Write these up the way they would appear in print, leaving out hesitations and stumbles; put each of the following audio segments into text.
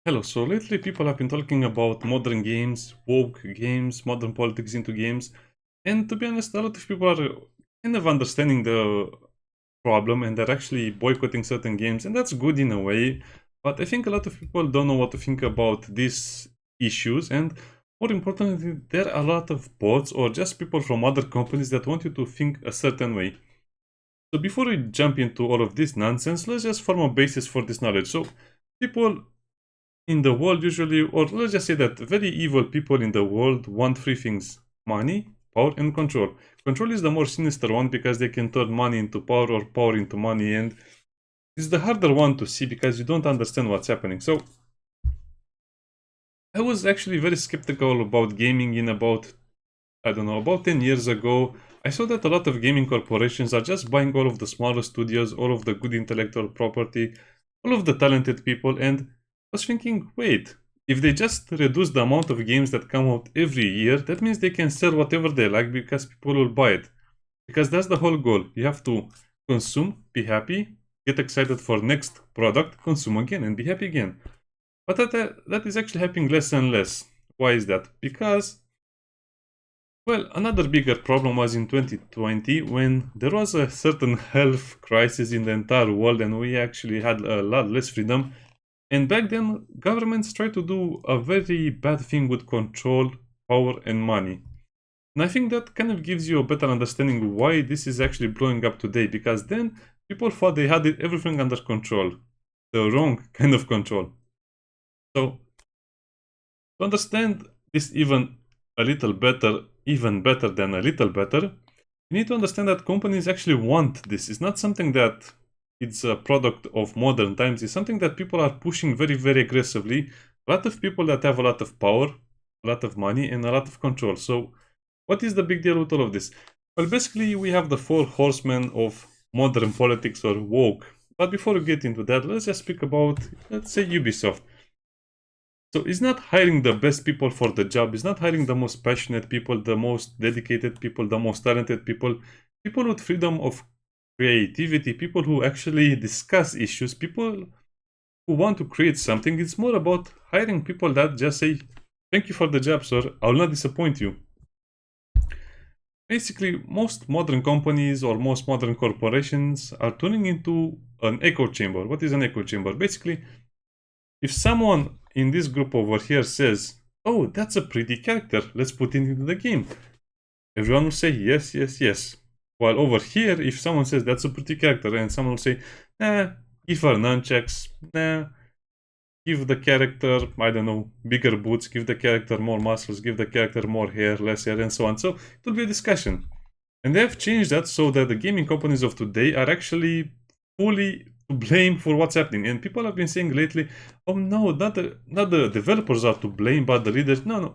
Hello, so lately people have been talking about modern games, woke games, modern politics into games, and to be honest, a lot of people are kind of understanding the problem and they're actually boycotting certain games, and that's good in a way, but I think a lot of people don't know what to think about these issues, and more importantly, there are a lot of bots or just people from other companies that want you to think a certain way. So before we jump into all of this nonsense, let's just form a basis for this knowledge. So people in the world usually, or let's just say that very evil people in the world want three things: money, power, and control. Control is the more sinister one because they can turn money into power or power into money, and it's the harder one to see because you don't understand what's happening. So I was actually very skeptical about gaming in about, I don't know, about 10 years ago. I saw that a lot of gaming corporations are just buying all of the smaller studios, all of the good intellectual property, all of the talented people, and I was thinking, wait, if they just reduce the amount of games that come out every year, that means they can sell whatever they like because people will buy it. Because that's the whole goal. You have to consume, be happy, get excited for next product, consume again, and be happy again. But that is actually happening less and less. Why is that? Because, well, another bigger problem was in 2020 when there was a certain health crisis in the entire world and we actually had a lot less freedom. And back then, governments tried to do a very bad thing with control, power, and money. And I think that kind of gives you a better understanding why this is actually blowing up today, because then people thought they had everything under control. The wrong kind of control. So, to understand this even better than a little better, you need to understand that companies actually want this. It's not something that it's a product of modern times. It's something that people are pushing very, very aggressively. A lot of people that have a lot of power, a lot of money, and a lot of control. So, what is the big deal with all of this? Well, basically, we have the four horsemen of modern politics or woke. But before we get into that, let's just speak about, let's say, Ubisoft. So it's not hiring the best people for the job. It's not hiring the most passionate people, the most dedicated people, the most talented people. People with freedom of creativity, people who actually discuss issues, people who want to create something. It's more about hiring people that just say, "Thank you for the job, sir. I will not disappoint you." Basically, most modern companies or most modern corporations are turning into an echo chamber. What is an echo chamber? Basically, if someone in this group over here says, "Oh, that's a pretty character, let's put it into the game," everyone will say yes, yes, yes. While over here, if someone says that's a pretty character and someone will say, "Nah, give her nunchucks, nah, give the character, I don't know, bigger boots, give the character more muscles, give the character more hair, less hair," and so on. So it will be a discussion. And they have changed that so that the gaming companies of today are actually fully to blame for what's happening. And people have been saying lately, "Oh no, not the developers are to blame, but the leaders." No, no.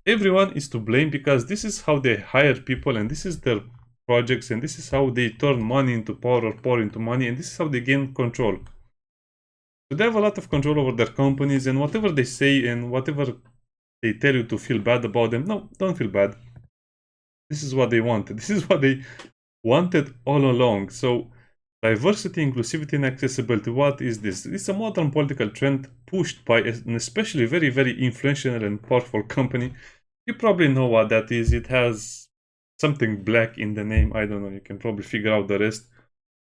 Everyone is to blame because this is how they hire people and this is their projects and this is how they turn money into power or power into money and this is how they gain control. So they have a lot of control over their companies and whatever they say and whatever they tell you to feel bad about them, no, don't feel bad. This is what they wanted. This is what they wanted all along. So diversity, inclusivity, and accessibility. What is this? It's a modern political trend pushed by an especially very, very influential and powerful company. You probably know what that is. It has something black in the name. I don't know. You can probably figure out the rest.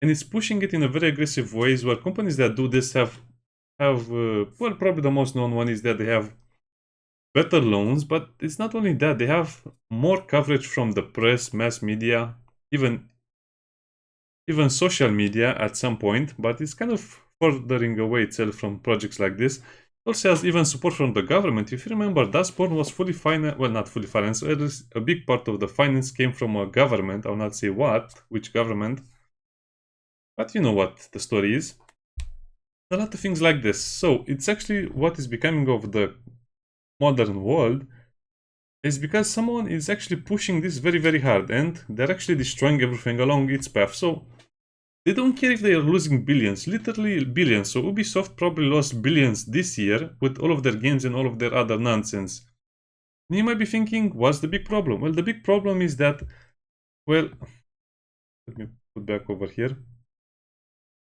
And it's pushing it in a very aggressive ways. Where companies that do this have well, probably the most known one is that they have better loans. But it's not only that; they have more coverage from the press, mass media, even social media at some point, but it's kind of furthering away itself from projects like this. It also has even support from the government. If you remember, Dustborn was fully financed, well, not fully financed, a big part of the finance came from a government. I'll not say which government, but you know what the story is. A lot of things like this. So it's actually what is becoming of the modern world is because someone is actually pushing this very, very hard and they're actually destroying everything along its path. So they don't care if they are losing billions, literally billions. So Ubisoft probably lost billions this year with all of their games and all of their other nonsense. And you might be thinking, what's the big problem? Well, the big problem is that, well, let me put back over here.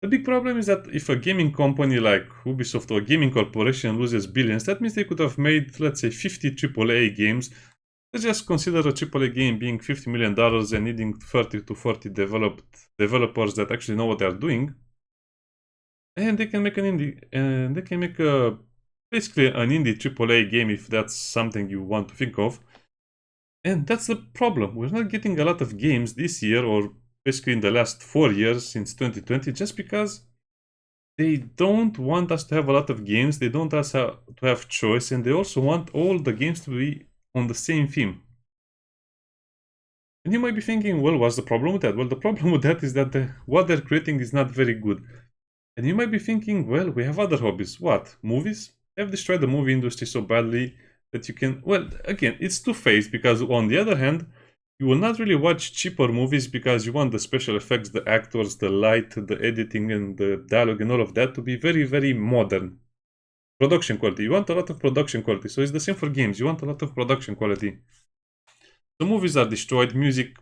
The big problem is that if a gaming company like Ubisoft or a gaming corporation loses billions, that means they could have made, let's say, 50 AAA games. Let's just consider a AAA game being $50 million and needing 30 to 40 developers that actually know what they're doing. And they can make an indie, and they can make basically an indie AAA game if that's something you want to think of. And that's the problem. We're not getting a lot of games this year, or basically in the last 4 years since 2020, just because they don't want us to have a lot of games. They don't want us to have choice, and they also want all the games to be on the same theme. And you might be thinking, well, what's the problem with that? Well, the problem with that is that what they're creating is not very good. And you might be thinking, well, we have other hobbies. What? Movies? They've destroyed the movie industry so badly that you can... Well, again, it's two-faced, because on the other hand, you will not really watch cheaper movies because you want the special effects, the actors, the light, the editing, and the dialogue and all of that to be very, very modern. Production quality. You want a lot of production quality. So it's the same for games. You want a lot of production quality. The movies are destroyed. Music,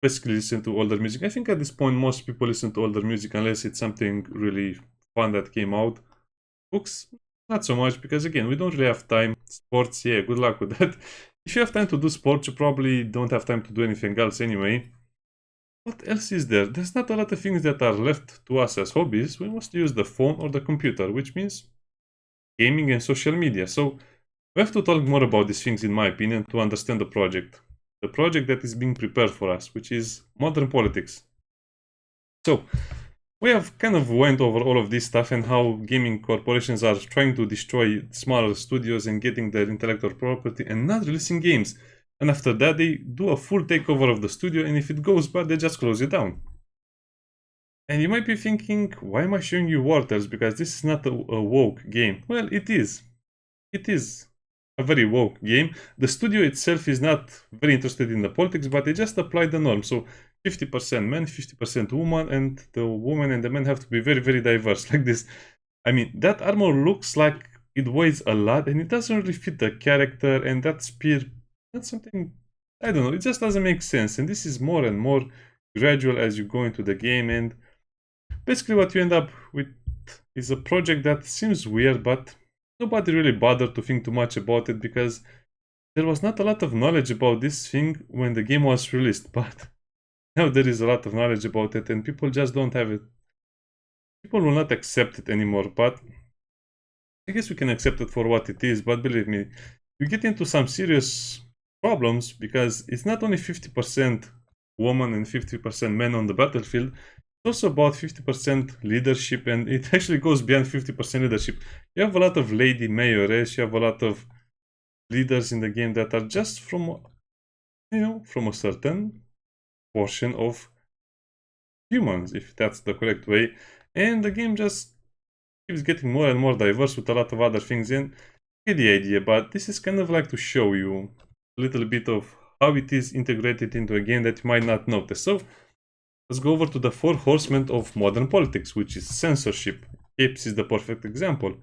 basically listen to older music. I think at this point most people listen to older music unless it's something really fun that came out. Books, not so much, because again, we don't really have time. Sports, yeah, good luck with that. If you have time to do sports, you probably don't have time to do anything else anyway. What else is there? There's not a lot of things that are left to us as hobbies. We must use the phone or the computer, which means gaming and social media. So we have to talk more about these things, in my opinion, to understand the project. The project that is being prepared for us, which is modern politics. So we have kind of went over all of this stuff and how gaming corporations are trying to destroy smaller studios and getting their intellectual property and not releasing games. And after that, they do a full takeover of the studio, and if it goes bad, they just close it down. And you might be thinking, why am I showing you War Tales? Because this is not a woke game. Well, it is. It is a very woke game. The studio itself is not very interested in the politics, but they just apply the norm. So 50% men, 50% woman, and the woman and the men have to be very, very diverse, like this. I mean, that armor looks like it weighs a lot, and it doesn't really fit the character, and that spear, that's something, I don't know, it just doesn't make sense. And this is more and more gradual as you go into the game, and basically what you end up with is a project that seems weird, but nobody really bothered to think too much about it because there was not a lot of knowledge about this thing when the game was released, but now there is a lot of knowledge about it and people just don't have it. People will not accept it anymore, but I guess we can accept it for what it is. But believe me, you get into some serious problems because it's not only 50% woman and 50% men on the battlefield. It's also about 50% leadership, and it actually goes beyond 50% leadership. You have a lot of lady mayores, you have a lot of leaders in the game that are just from, you know, from a certain portion of humans, if that's the correct way. And the game just keeps getting more and more diverse with a lot of other things in. I get the idea, but this is kind of like to show you a little bit of how it is integrated into a game that you might not notice. So let's go over to the 4 horsemen of modern politics, which is censorship. Apes is the perfect example.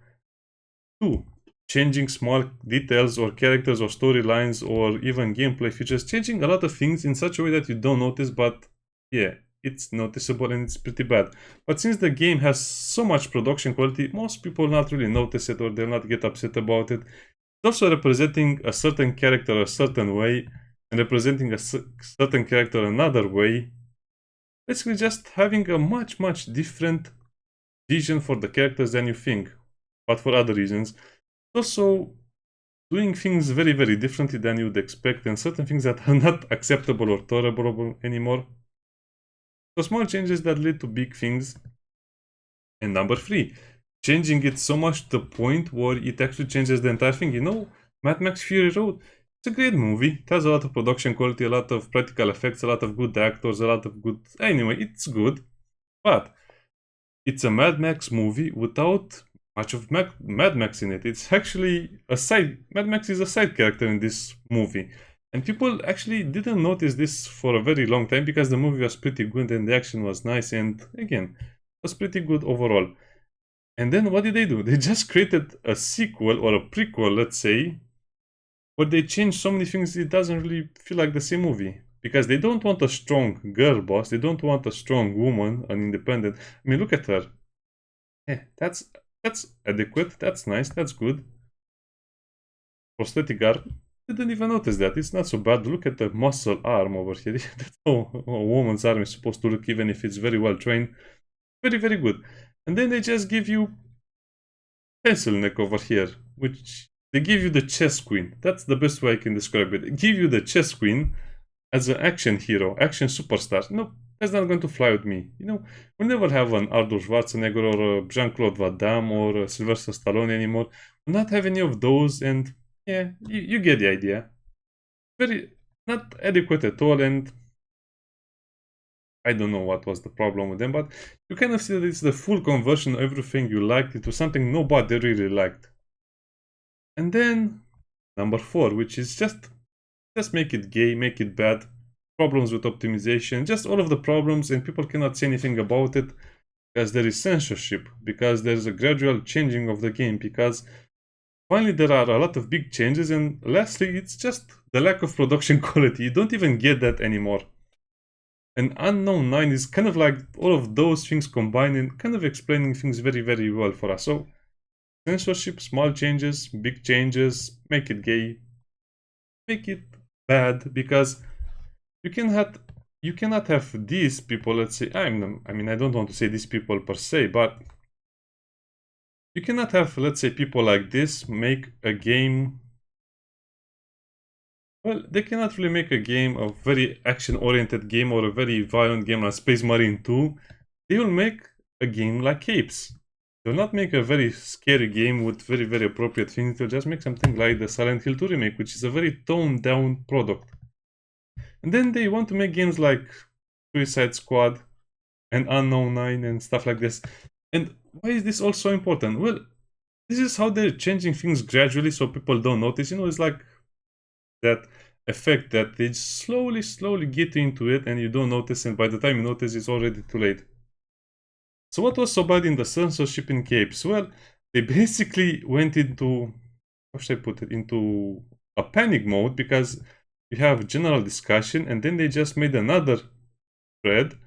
2. Changing small details or characters or storylines or even gameplay features. Changing a lot of things in such a way that you don't notice, but yeah, it's noticeable and it's pretty bad. But since the game has so much production quality, most people not really notice it or they'll not get upset about it. It's also representing a certain character a certain way and representing a certain character another way. Basically just having a much different vision for the characters than you think, but for other reasons. Also doing things very differently than you'd expect, and certain things that are not acceptable or tolerable anymore. So small changes that lead to big things. And number 3, changing it so much to the point where it actually changes the entire thing. You know, Mad Max Fury Road, it's a great movie. It has a lot of production quality, a lot of practical effects, a lot of good actors, a lot of good... Anyway, it's good. But it's a Mad Max movie without much of Mad Max in it. It's actually a side... Mad Max is a side character in this movie. And people actually didn't notice this for a very long time because the movie was pretty good and the action was nice and, again, was pretty good overall. And then what did they do? They just created a sequel or a prequel, let's say, where they changed so many things it doesn't really feel like the same movie. because they don't want a strong girl boss. They don't want a strong woman, an independent. I mean, look at her. Yeah, that's adequate. That's nice. That's good. Prosthetic arm. Didn't even notice that. It's not so bad. Look at the muscle arm over here. That's how a woman's arm is supposed to look, even if it's very well trained. Very, very good. And then they just give you pencil neck over here, which they give you the chess queen. That's the best way I can describe it. They give you the chess queen as an action hero, action superstar. No, that's not going to fly with me. You know, we'll never have an Arnold Schwarzenegger or a Jean-Claude Van Damme or a Sylvester Stallone anymore. We'll not have any of those, and yeah, you get the idea. Very not adequate at all, and I don't know what was the problem with them, but you kind of see that it's the full conversion of everything you liked into something nobody really liked. And then number 4, which is just make it gay, make it bad, problems with optimization, just all of the problems, and people cannot say anything about it because there is censorship, because there's a gradual changing of the game, because finally there are a lot of big changes, and lastly, it's just the lack of production quality. You don't even get that anymore. And Unknown 9 is kind of like all of those things combined and kind of explaining things very, very well for us. So, censorship, small changes, big changes, make it gay, make it bad, because you cannot have these people, let's say, I mean, I don't want to say these people per se, but you cannot have, let's say, people like this make a game. Well, they cannot really make a game, a very action-oriented game or a very violent game like Space Marine 2. They will make a game like Capes. They'll not make a very scary game with very, very appropriate things. They'll just make something like the Silent Hill 2 remake, which is a very toned-down product. And then they want to make games like Suicide Squad and Unknown 9 and stuff like this. And why is this all so important? Well, this is how they're changing things gradually so people don't notice. You know, it's like that effect that they slowly get into it and you don't notice, and by the time you notice, it's already too late. So what was so bad in the censorship in Capes? Well, they basically went into, how should I put it, into a panic mode, because you have general discussion, and then they just made another thread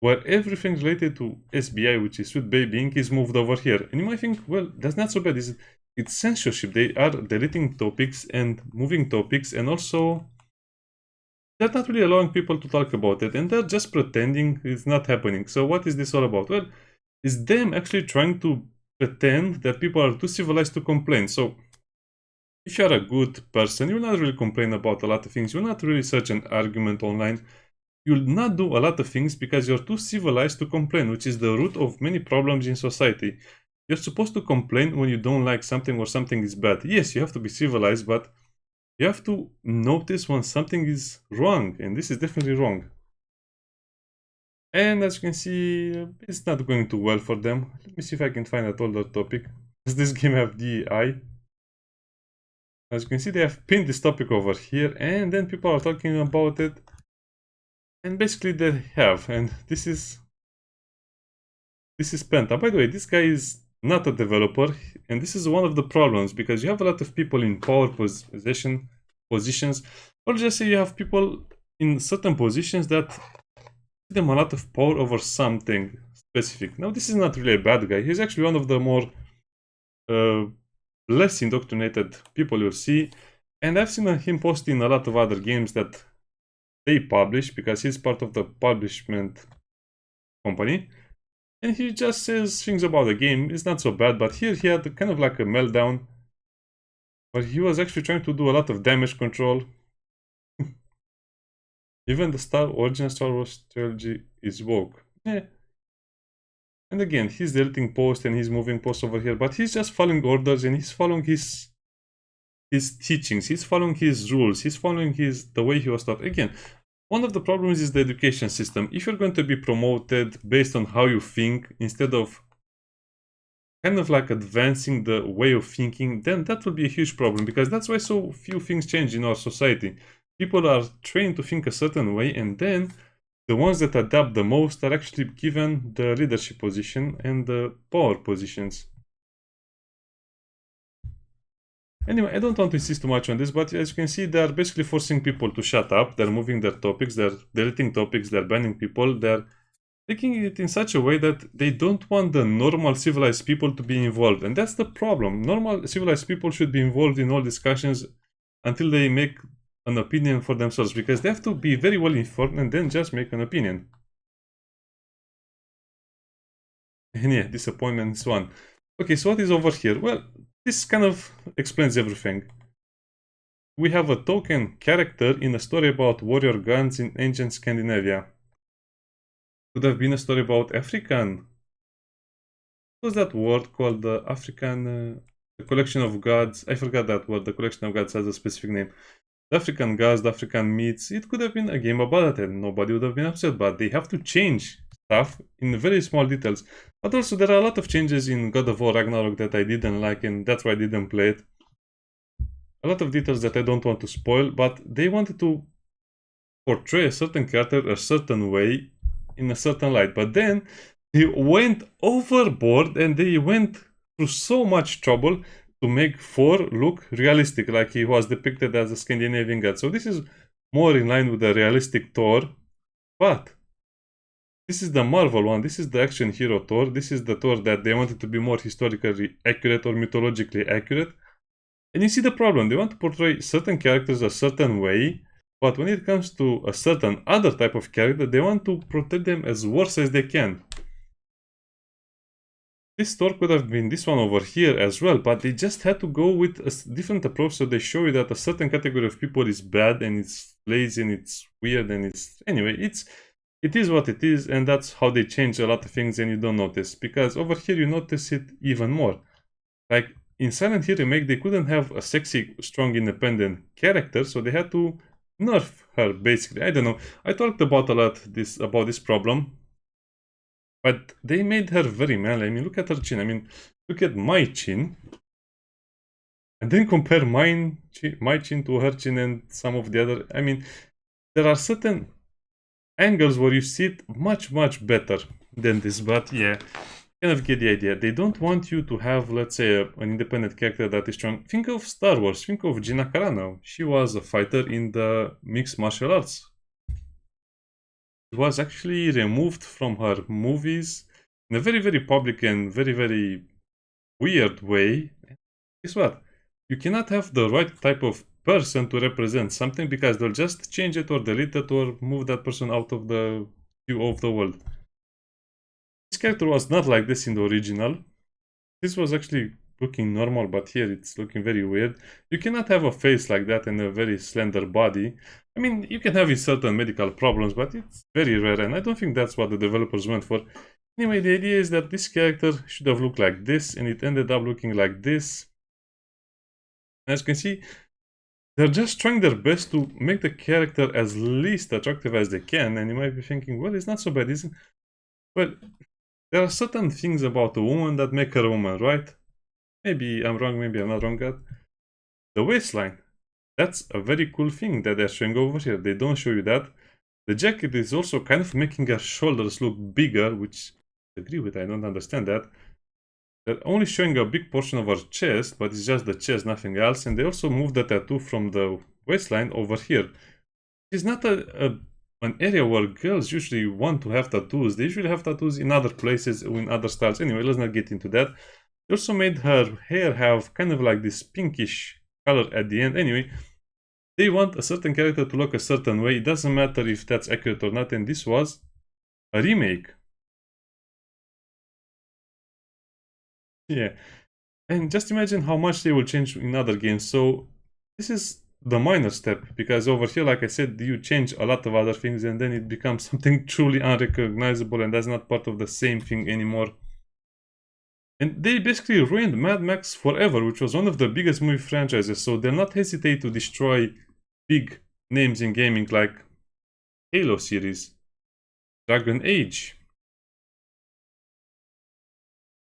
where everything related to SBI, which is Sweet Baby Inc., is moved over here. And you might think, well, that's not so bad. It's censorship. They are deleting topics and moving topics, and also they're not really allowing people to talk about it, and they're just pretending it's not happening. So what is this all about? Well, it's them actually trying to pretend that people are too civilized to complain. So if you're a good person, you'll not really complain about a lot of things. You'll not really search an argument online. You'll not do a lot of things because you're too civilized to complain, which is the root of many problems in society. You're supposed to complain when you don't like something or something is bad. Yes, you have to be civilized, but you have to notice when something is wrong, and this is definitely wrong. And as you can see, it's not going too well for them. Let me see if I can find that older topic. Does this game have DEI? As you can see, they have pinned this topic over here, and then people are talking about it. And basically they have, and this is Penta. By the way, this guy is not a developer, and this is one of the problems, because you have a lot of people in power positions, or just say you have people in certain positions that give them a lot of power over something specific. Now, this is not really a bad guy. He's actually one of the more less indoctrinated people you'll see, and I've seen him posting a lot of other games that they publish, because he's part of the publishment company. And he just says things about the game. It's not so bad, but here he had kind of like a meltdown, but he was actually trying to do a lot of damage control. Even the original Star Wars trilogy is woke. Yeah. And again, he's deleting posts and he's moving posts over here, but he's just following orders, and he's following his teachings, he's following his rules, he's following the way he was taught. Again, one of the problems is the education system. If you're going to be promoted based on how you think, instead of kind of like advancing the way of thinking, then that will be a huge problem, because that's why so few things change in our society. People are trained to think a certain way, and then the ones that adapt the most are actually given the leadership position and the power positions. Anyway, I don't want to insist too much on this, but as you can see, they're basically forcing people to shut up. They're moving their topics, they're deleting topics, they're banning people, they're making it in such a way that they don't want the normal civilized people to be involved. And that's the problem. Normal civilized people should be involved in all discussions until they make an opinion for themselves, because they have to be very well informed and then just make an opinion. And yeah, disappointment is one. Okay, so what is over here? Well, this kind of explains everything. We have a token character in a story about warrior gods in ancient Scandinavia. Could have been a story about African. What was that word called? The African the collection of gods. I forgot that word. The collection of gods has a specific name. The African gods, the African myths. It could have been a game about it and nobody would have been upset, but they have to change stuff in very small details. But also there are a lot of changes in God of War Ragnarok that I didn't like, and that's why I didn't play it. A lot of details that I don't want to spoil, but they wanted to portray a certain character a certain way in a certain light. But then they went overboard and they went through so much trouble to make Thor look realistic, like he was depicted as a Scandinavian god. So this is more in line with the realistic Thor, but this is the Marvel one. This is the action hero Thor. This is the Thor that they wanted to be more historically accurate or mythologically accurate. And you see the problem. They want to portray certain characters a certain way, but when it comes to a certain other type of character, they want to portray them as worse as they can. This Thor could have been this one over here as well, but they just had to go with a different approach, so they show you that a certain category of people is bad and it's lazy and it's weird and it's... Anyway, it is what it is, and that's how they change a lot of things and you don't notice. Because over here you notice it even more. Like, in Silent Hill Remake, they couldn't have a sexy, strong, independent character, so they had to nerf her, basically. I don't know. I talked about a lot about this problem, but they made her very manly. I mean, look at her chin. I mean, look at my chin, and then compare my chin to her chin and some of the other. I mean, there are certain angles where you see it much, much better than this, but yeah. Kind of get the idea. They don't want you to have, let's say, an independent character that is strong. Think of Star Wars. Think of Gina Carano. She was a fighter in the mixed martial arts. She was actually removed from her movies in a very, very public and very, very weird way. Guess what? You cannot have the right type of person to represent something because they'll just change it or delete it or move that person out of the view of the world. This character was not like this in the original. This was actually looking normal, but here it's looking very weird. You cannot have a face like that and a very slender body. I mean, you can have certain medical problems, but it's very rare, and I don't think that's what the developers went for. Anyway, the idea is that this character should have looked like this, and it ended up looking like this. As you can see, they're just trying their best to make the character as least attractive as they can, and you might be thinking, well, it's not so bad, isn't it? Well, there are certain things about a woman that make her a woman, right? Maybe I'm wrong, maybe I'm not wrong. The waistline. That's a very cool thing that they're showing over here. They don't show you that. The jacket is also kind of making her shoulders look bigger, which I agree with. I don't understand that. They're only showing a big portion of her chest, but it's just the chest, nothing else. And they also moved the tattoo from the waistline over here. It's not an area where girls usually want to have tattoos. They usually have tattoos in other places, in other styles. Anyway, let's not get into that. They also made her hair have kind of like this pinkish color at the end. Anyway, they want a certain character to look a certain way. It doesn't matter if that's accurate or not, and this was a remake. Yeah, and just imagine how much they will change in other games. So this is the minor step, because over here, like I said, you change a lot of other things and then it becomes something truly unrecognizable, and that's not part of the same thing anymore. And they basically ruined Mad Max Forever, which was one of the biggest movie franchises, so they'll not hesitate to destroy big names in gaming like Halo series, Dragon Age,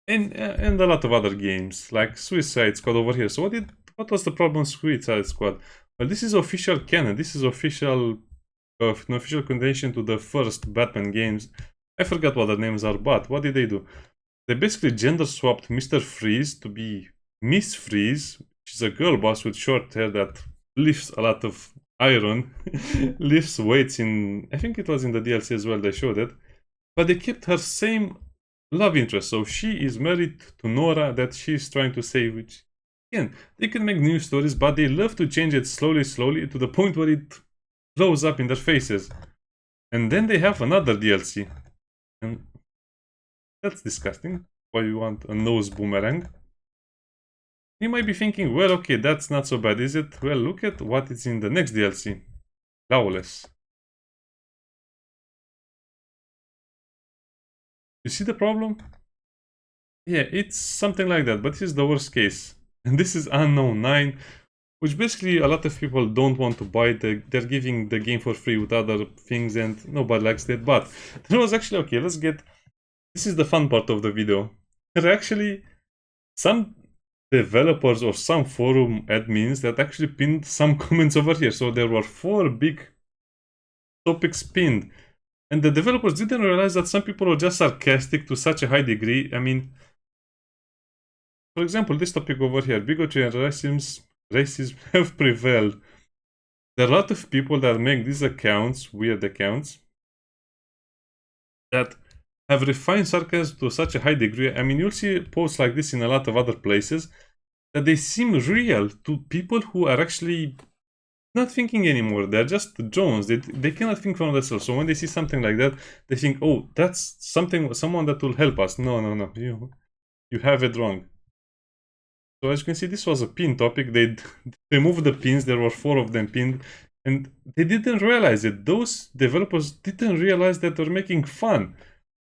and a lot of other games like Suicide Squad over here. So what was the problem with Suicide Squad? Well, this is official canon. This is official, an official continuation to the first Batman games. I forgot what the names are, but what did they do? They basically gender swapped Mr. Freeze to be Miss Freeze, She's a girl boss with short hair that lifts a lot of iron, lifts weights in, I think it was in the DLC as well, they showed it. But they kept her same love interest. So she is married to Nora that she's trying to save, which, again, they can make new stories, but they love to change it slowly to the point where it blows up in their faces. And then they have another DLC. And that's disgusting. Why you want a nose boomerang? You might be thinking, well, okay, that's not so bad, is it? Well, look at what is in the next DLC. Lawless. You see the problem? Yeah, it's something like that, but here's the worst case. And this is Unknown 9, which basically a lot of people don't want to buy. They're giving the game for free with other things and nobody likes that. But there was actually, okay, let's get... This is the fun part of the video. There are actually some developers or some forum admins that actually pinned some comments over here. So there were 4 big topics pinned. And the developers didn't realize that some people were just sarcastic to such a high degree. I mean, for example, this topic over here, bigotry and racism have prevailed. There are a lot of people that make these accounts, weird accounts, that have refined sarcasm to such a high degree. I mean, you'll see posts like this in a lot of other places, that they seem real to people who are actually not thinking anymore. They're just drones. They cannot think for themselves. So when they see something like that, they think, oh, that's someone that will help us. No, you have it wrong. So as you can see, this was a pin topic. They removed the pins. There were 4 of them pinned, and they didn't realize it. Those developers didn't realize that they're making fun.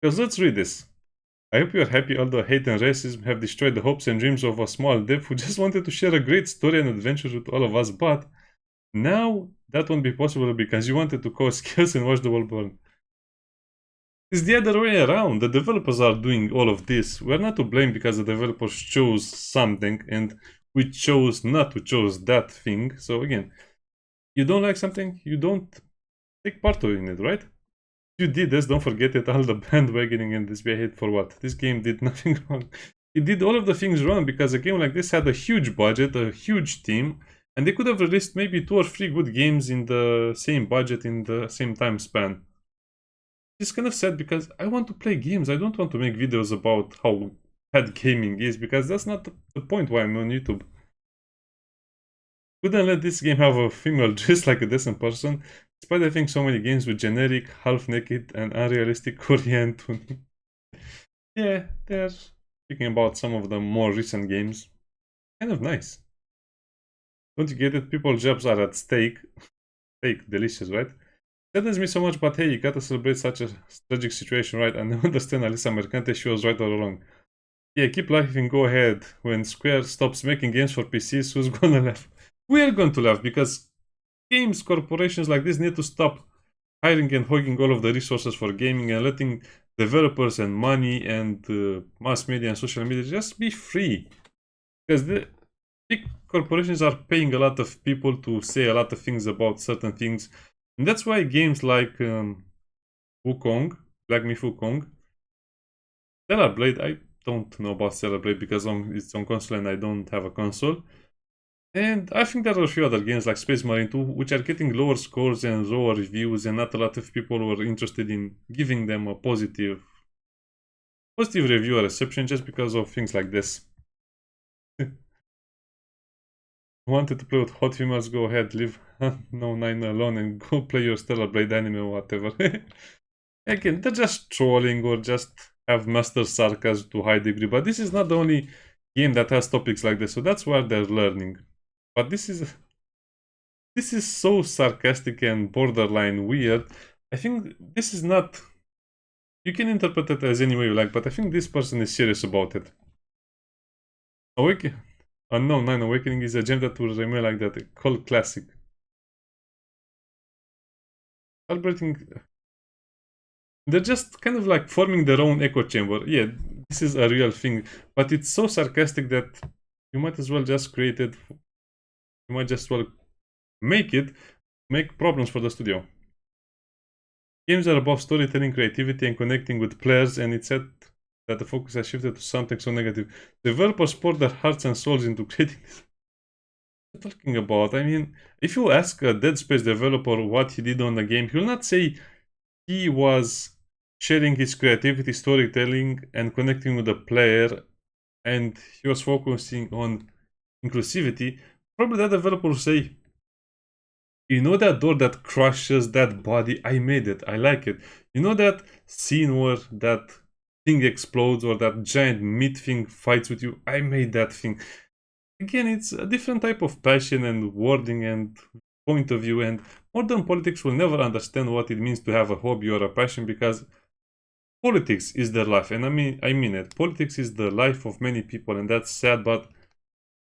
Because let's read this. I hope you are happy, although hate and racism have destroyed the hopes and dreams of a small dev who just wanted to share a great story and adventure with all of us, but now that won't be possible because you wanted to cause chaos and watch the world burn. It's the other way around. The developers are doing all of this. We're not to blame because the developers chose something and we chose not to choose that thing. So again, you don't like something, you don't take part in it, right? If you did this, don't forget it, all the bandwagoning and this hate for what? This game did nothing wrong. It did all of the things wrong because a game like this had a huge budget, a huge team, and they could have released maybe 2 or 3 good games in the same budget, in the same time span. It's kind of sad because I want to play games. I don't want to make videos about how bad gaming is because that's not the point why I'm on YouTube. Couldn't let this game have a female dressed like a decent person, despite having so many games with generic, half-naked, and unrealistic Korean tuning. Yeah, they're speaking about some of the more recent games. Kind of nice. Don't you get it? People's jobs are at stake. Steak, delicious, right? Saddens me so much, but hey, you gotta celebrate such a tragic situation, right? And I understand Alisa Mercante, she was right all along. Yeah, keep laughing, go ahead. When Square stops making games for PCs, who's gonna laugh? We're going to laugh, because games corporations like this need to stop hiring and hogging all of the resources for gaming and letting developers and money and mass media and social media just be free. Because the big corporations are paying a lot of people to say a lot of things about certain things. And that's why games like Wukong, Black Myth Wukong, Stellar Blade, I don't know about Stellar Blade because it's on console and I don't have a console. And I think there are a few other games like Space Marine 2 which are getting lower scores and lower reviews, and not a lot of people were interested in giving them a positive review or reception just because of things like this. Wanted to play with hot females, go ahead, leave no 9 alone and go play your Stellar Blade anime or whatever. Again, they're just trolling or just have master sarcasm to a high degree, but this is not the only game that has topics like this, so that's where they're learning. But this is so sarcastic and borderline weird. I think this is not... You can interpret it as any way you like, but I think this person is serious about it. Unknown 9 Awakening is a gem that will remain like that, a cult classic. Celebrating... They're just kind of like forming their own echo chamber. Yeah, this is a real thing, but it's so sarcastic that you might as well just create it. You might just well make problems for the studio. Games are about storytelling, creativity, and connecting with players, and it's said that the focus has shifted to something so negative. Developers pour their hearts and souls into creating this. talking about? I mean, if you ask a Dead Space developer what he did on the game, he will not say he was sharing his creativity, storytelling, and connecting with the player, and he was focusing on inclusivity. Probably that developer will say, you know that door that crushes that body? I made it. I like it. You know that scene where that thing explodes or that giant meat thing fights with you? I made that thing. Again, it's a different type of passion and wording and point of view, and modern politics will never understand what it means to have a hobby or a passion, because politics is their life. And I mean it. Politics is the life of many people, and that's sad, but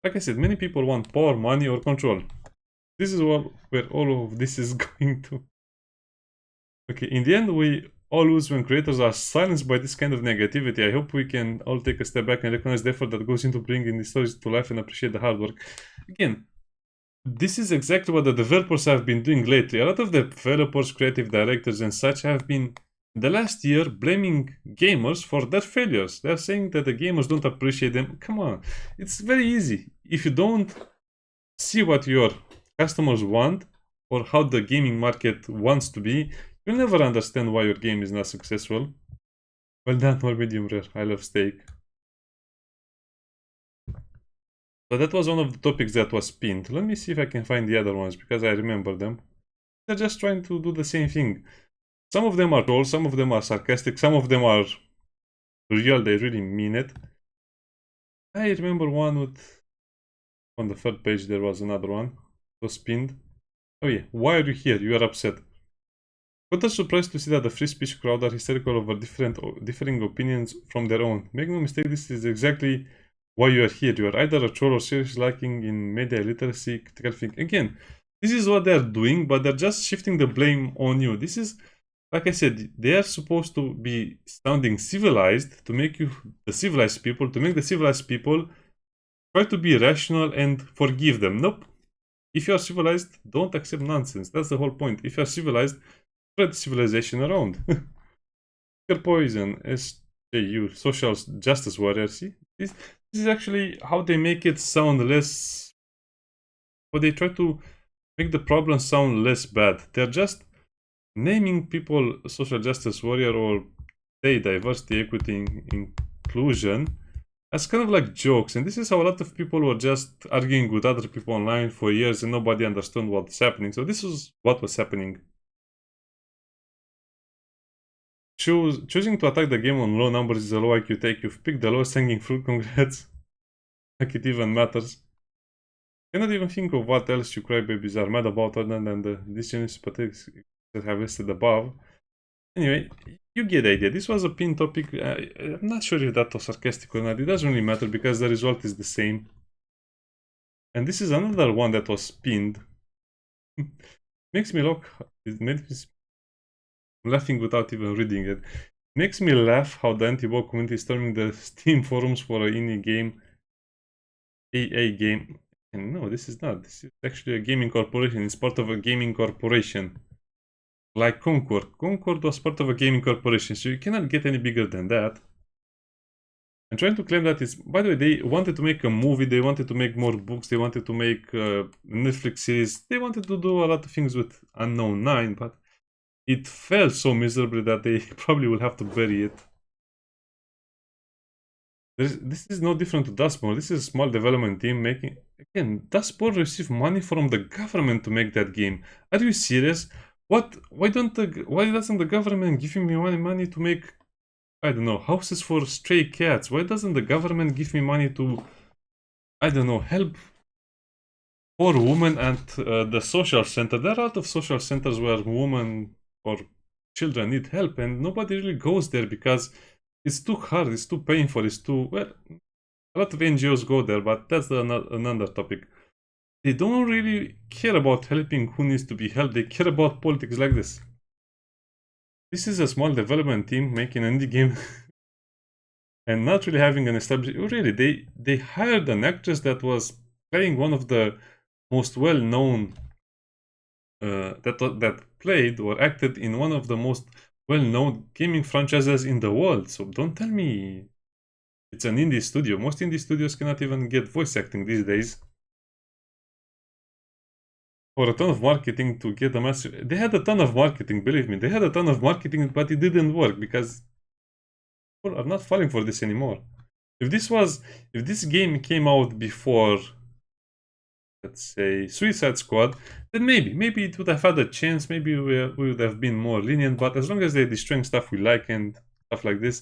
like I said, many people want power, money, or control. This is where all of this is going to. Okay, in the end, we all lose when creators are silenced by this kind of negativity. I hope we can all take a step back and recognize the effort that goes into bringing these stories to life and appreciate the hard work. Again, this is exactly what the developers have been doing lately. A lot of the developers, creative directors, and such have been, the last year, blaming gamers for their failures. They're saying that the gamers don't appreciate them. Come on, it's very easy. If you don't see what your customers want or how the gaming market wants to be, you'll never understand why your game is not successful. Well done, or medium rare. I love steak. So that was one of the topics that was pinned. Let me see if I can find the other ones, because I remember them. They're just trying to do the same thing. Some of them are trolls, some of them are sarcastic, some of them are real, they really mean it. I remember one with, on the third page there was another one. It was pinned. Oh yeah, why are you here? You are upset. What a surprise to see that the free speech crowd are hysterical over differing opinions from their own. Make no mistake, this is exactly why you are here. You are either a troll or seriously lacking in media literacy, critical thinking. Again, this is what they're doing, but they're just shifting the blame on you. This is, like I said, they are supposed to be sounding civilized, to make you the civilized people, to make the civilized people try to be rational and forgive them. Nope. If you are civilized, don't accept nonsense. That's the whole point. If you are civilized, spread civilization around. Poison, SJU, social justice warrior. See, this is actually how they make it sound less. But they try to make the problem sound less bad. They're just naming people social justice warrior or say diversity, equity, inclusion as kind of like jokes. And this is how a lot of people were just arguing with other people online for years and nobody understood what's happening. So this is what was happening. Choosing to attack the game on low numbers is a low IQ take. You've picked the lowest hanging fruit, congrats. Like it even matters. Cannot even think of what else you crybabies are mad about other than the disjointed statistics that have listed above. Anyway, you get the idea. This was a pin topic. I'm not sure if that was sarcastic or not. It doesn't really matter because the result is the same. And this is another one that was pinned. Makes me look. It makes me laughing without even reading it. Makes me laugh how the anti-bot community is storming the Steam forums for an indie game. AA game. And no, this is not. This is actually a gaming corporation. It's part of a gaming corporation. Like Concord. Concord was part of a gaming corporation, so you cannot get any bigger than that. I'm trying to claim that it's... By the way, they wanted to make a movie, they wanted to make more books, they wanted to make a Netflix series. They wanted to do a lot of things with Unknown 9, but it failed so miserably that they probably will have to bury it. This is no different to Dustborn. This is a small development team making... Again, Dustborn received money from the government to make that game. Are you serious? What? Why doesn't the government give me money to make, I don't know, houses for stray cats? Why doesn't the government give me money to, I don't know, help poor women at the social center? There are a lot of social centers where women or children need help and nobody really goes there because it's too hard, it's too painful, it's too, well, a lot of NGOs go there, but that's another topic. They don't really care about helping who needs to be helped. They care about politics like this. This is a small development team making an indie game and not really having an established... Really, they hired an actress that was playing one of the most well-known... that played or acted in one of the most well-known gaming franchises in the world. So don't tell me it's an indie studio. Most indie studios cannot even get voice acting these days. for a ton of marketing to get a massive. They had a ton of marketing, believe me. They had a ton of marketing, but it didn't work because people are not falling for this anymore. If this game came out before, let's say, Suicide Squad, then maybe it would have had a chance. Maybe we would have been more lenient. But as long as they're destroying stuff we like and stuff like this,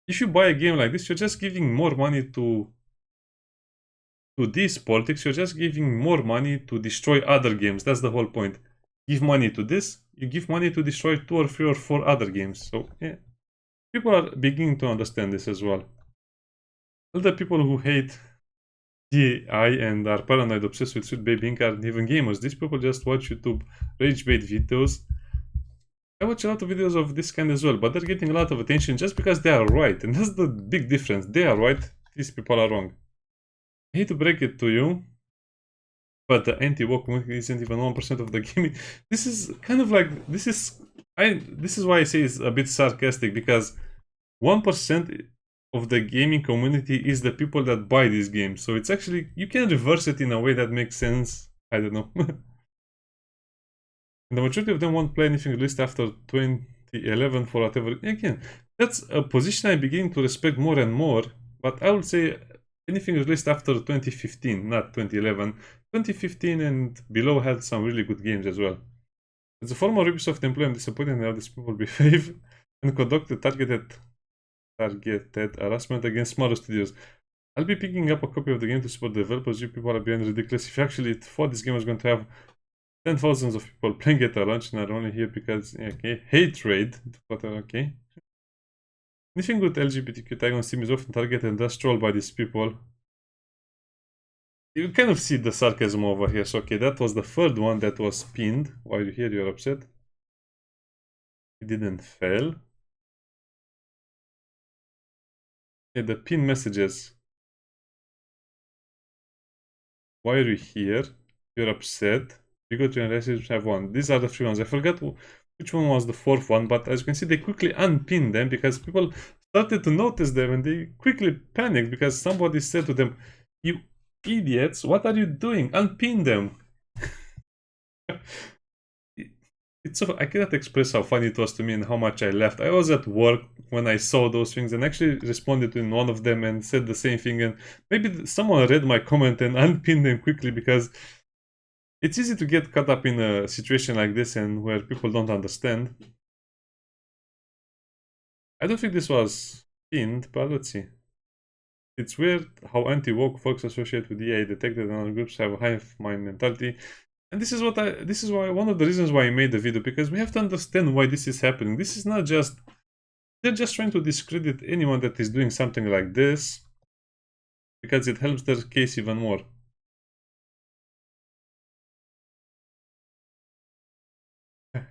if you buy a game like this, you're just giving more money to these politics. You're just giving more money to destroy other games. That's the whole point. Give money to this, you give money to destroy 2 or 3 or 4 other games. So yeah, people are beginning to understand this as well. All the people who hate DI and are paranoid, obsessed with sweet baby ink aren't even gamers. These people just watch YouTube rage bait videos. I watch a lot of videos of this kind as well, but they're getting a lot of attention just because they are right. And that's the big difference. They are right, these people are wrong. I hate to break it to you, but the anti-woke community isn't even 1% of the gaming. This is kind of like, this is why I say it's a bit sarcastic, because 1% of the gaming community is the people that buy these games. So it's actually, you can reverse it in a way that makes sense. I don't know. The majority of them won't play anything released after 2011 for whatever. Again, that's a position I'm beginning to respect more and more, but I would say anything released after 2015, not 2011. 2015 and below had some really good games as well. As a former Ubisoft employee, I'm disappointed in how these people behave and conducted targeted harassment against smaller studios. I'll be picking up a copy of the game to support the developers. You people are being ridiculous. If you actually thought this game was going to have 10,000s of people playing it at launch, and are only here because, okay, hate raid, whatever, okay. Anything with LGBTQ tag on Steam is often targeted and thus trolled by these people. You kind of see the sarcasm over here. So, okay, that was the third one that was pinned. Why are you here? You're upset. It didn't fail. Okay, the pin messages. Why are you here? You're upset. Bigotry and racism have won. These are the 3 ones. I forgot which one was the 4th one, but as you can see, they quickly unpinned them because people started to notice them and they quickly panicked because somebody said to them, "You idiots, what are you doing? Unpin them." It's so, I cannot express how funny it was to me and how much I laughed. I was at work when I saw those things and actually responded to one of them and said the same thing, and maybe someone read my comment and unpinned them quickly, because it's easy to get caught up in a situation like this and where people don't understand. I don't think this was pinned, but let's see. It's weird how anti-woke folks associate with EA detected and other groups have a hive mind mentality. And this is why one of the reasons why I made the video, because we have to understand why this is happening. This is not just, they're just trying to discredit anyone that is doing something like this because it helps their case even more.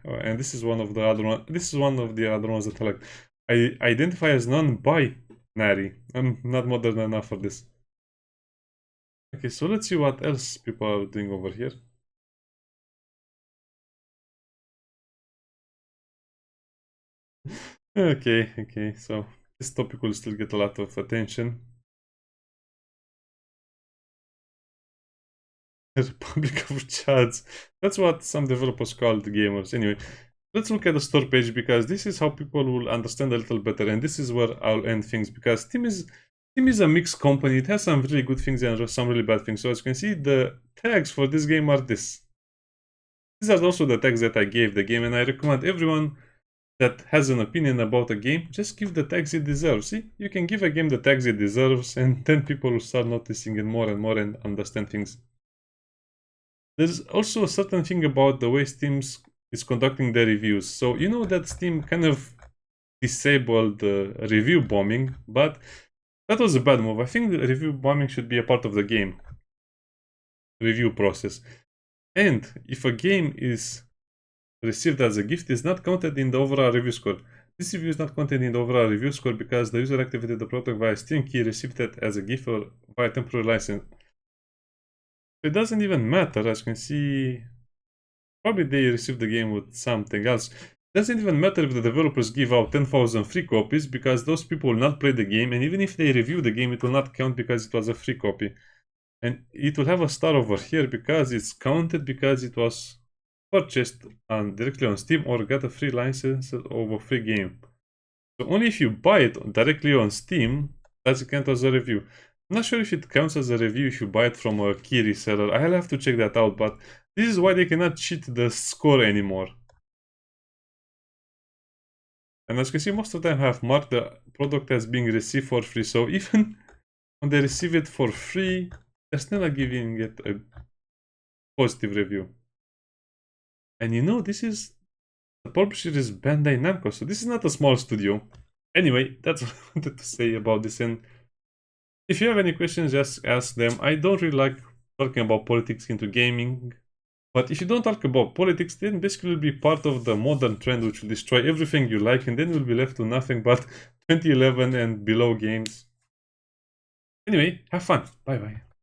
And this is one of the other ones. This is one of the other ones that I like. I identify as non-binary. I'm not modern enough for this. Okay, so let's see what else people are doing over here. Okay, so this topic will still get a lot of attention. The Republic of Chads. That's what some developers call the gamers. Anyway, let's look at the store page, because this is how people will understand a little better, and this is where I'll end things, because Steam is a mixed company. It has some really good things and some really bad things. So as you can see, the tags for this game are this. These are also the tags that I gave the game, and I recommend everyone that has an opinion about a game, just give the tags it deserves. See, you can give a game the tags it deserves, and then people will start noticing it more and more and understand things. There's also a certain thing about the way Steam is conducting their reviews. So you know that Steam kind of disabled review bombing, but that was a bad move. I think the review bombing should be a part of the game review process. And if a game is received as a gift, is not counted in the overall review score. This review is not counted in the overall review score because the user activated the product via Steam key, received it as a gift or via temporary license. It doesn't even matter. As you can see, probably they received the game with something else. It doesn't even matter if the developers give out 10,000 free copies, because those people will not play the game, and even if they review the game, it will not count because it was a free copy. And it will have a star over here because it's counted because it was purchased directly on Steam or got a free license of a free game. So only if you buy it directly on Steam does it count as a review. I'm not sure if it counts as a review if you buy it from a key reseller. I'll have to check that out, but this is why they cannot cheat the score anymore. And as you can see, most of them have marked the product as being received for free. So even when they receive it for free, they're still not giving it a positive review. And you know, this is the publisher is Bandai Namco, so this is not a small studio. Anyway, that's what I wanted to say about this. And if you have any questions, just ask them. I don't really like talking about politics into gaming. But if you don't talk about politics, then basically you'll be part of the modern trend which will destroy everything you like, and then you'll be left to nothing but 2011 and below games. Anyway, have fun. Bye bye.